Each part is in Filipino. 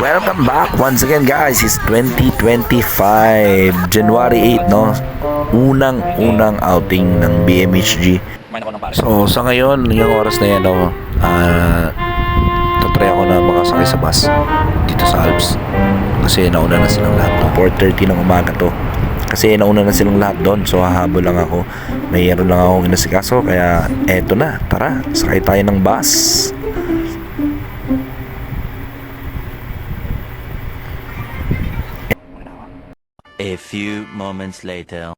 Welcome back once again guys. It's 2025 January 8, no? Unang outing ng BMHG. So sa ngayon, yung oras na yan, no, tatry ako na makasakay sa bus dito sa Alps. Kasi nauna na silang lahat, no? 4:30 ng umaga to. Kasi nauna na silang lahat doon. So hahabol lang ako. Mayroon lang akong inasikaso. Kaya eto na, tara, sakay tayo ng bus. A few moments later.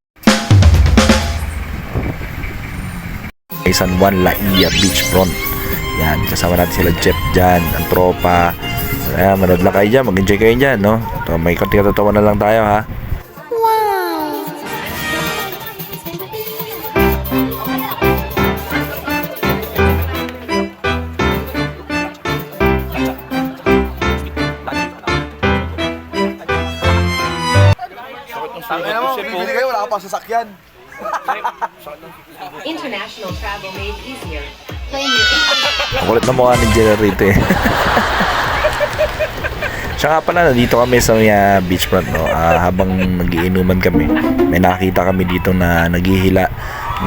San Juan, La Ia Beachfront. Yan, kasama natin sila Jeff dyan, ang tropa. Ayan, manood lang kayo dyan, mag-enjoy kayo dyan, no? So, may konti katatawa na lang tayo, ha? Bibili kayo, wala ka pa sasakyan. International travel made easier. Claim your English. Kulit na mukha ni Jenner rito, eh. Siya nga pala, nandito kami sa beachfront, no? Habang nagiinuman kami, may nakita kami dito na naghihila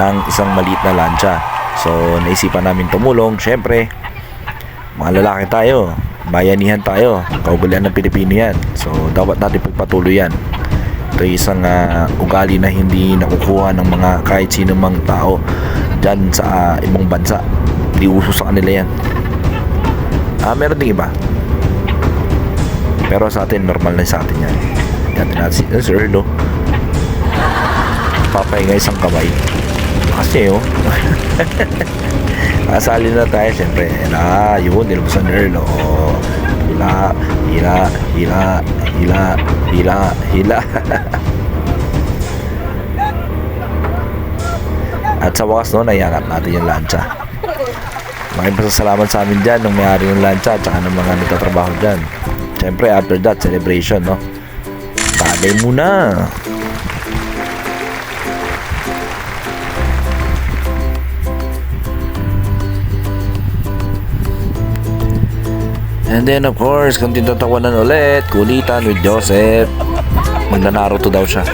ng isang maliit na lancha. So, naisipan namin tumulong. Siyempre, mga lalaki tayo, bayanihan tayo, kaugalian ng Pilipino yan. So, dapat natin pagpatuloy yan. Ito isang ugali na hindi nakukuha ng mga kahit sino mang tao dyan sa ibang bansa. Hindi uso sa kanila yan. Meron ding iba, pero sa atin normal na sa atin yan. Yan natin si Sir, no? Papahinga isang kamay kasi, oh. Kasali na tayo siyempre. Yun, nilubusan ni Earl, oh. Hila, hila, hila, hila, hila, hila. At sa wakas, no, naiangat natin yung lancha. Maraming pasasalamat sa amin dyan nung may-ari ng lancha at saka ng mga nagtatrabaho dyan. Siyempre, after that, celebration, no? Bagay muna. And then of course, konting tatawanan ulit, kulitan with Joseph. Magna-Naruto daw siya.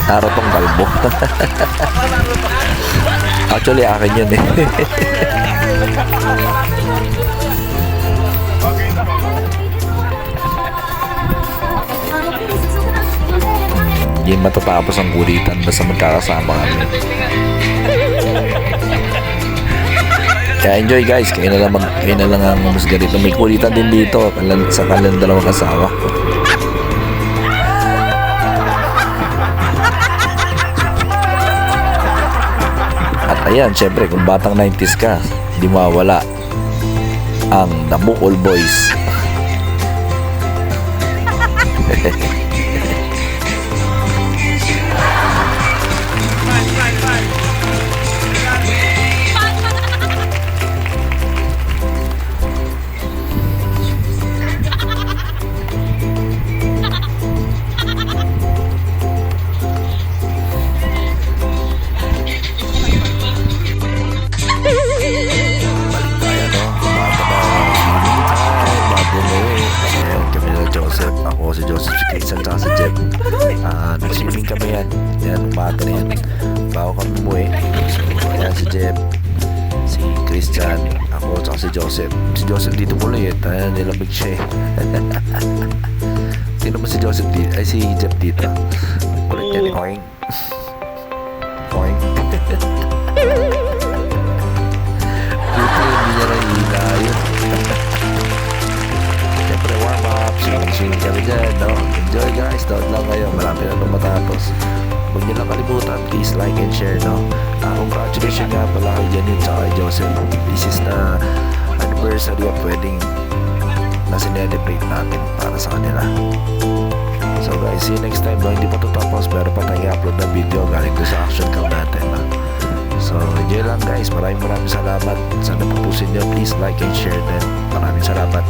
Narutong kalbo. Actually, akin yun, eh. Hindi matatapos ang kulitan basta magkakasama kami. Kaya enjoy guys, kayo na lang ang musga dito. May kulitan din dito sa kanilang dalawang asawa. At ayan, syempre kung batang 90s ka, hindi mawala ang The Bukol Boys. Si Joseph, si Christian, at si Jeff. Nagsiming kami yan. Yan, umaga na yan. Bago kami umuwi. So, ayan si Jeff, si Christian, ako, at si Joseph. Si Joseph dito muli eh. Nilamig siya eh. Sino ba si Joseph dito? Ay, si Jeff dito. Kulit yan eh. Oing. Oing. Dito, hindi niya nahihila yun. Siyempre, warm up. Singing kami dyan, no? Enjoy guys, doon lang kayo. Marami na nung matapos. Huwag niyo lang kalimutan, please like and share, no? Congratulations nga pala kay Janine sa kay Joseph. This is the anniversary of wedding na sinelebrate natin para sa kanila. So guys, see you next time, no? Hindi pa ito tapos, pero pa tayo upload na video galing doon sa action cam natin, no? So enjoy lang guys, maraming salamat. Sana pupusin nyo, please like and share din. Maraming salamat.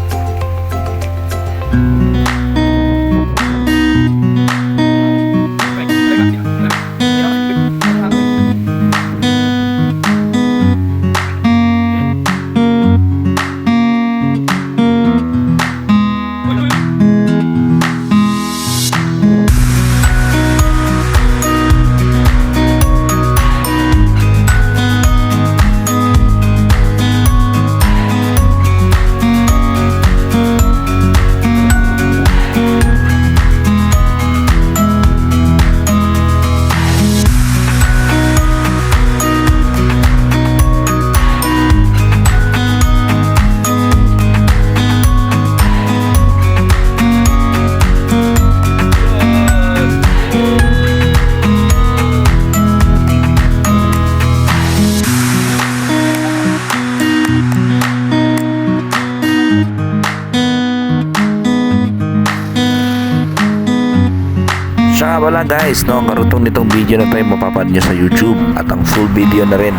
pala guys, no, ang karutong nitong video na to ay mapapanood nyo sa YouTube at ang full video na rin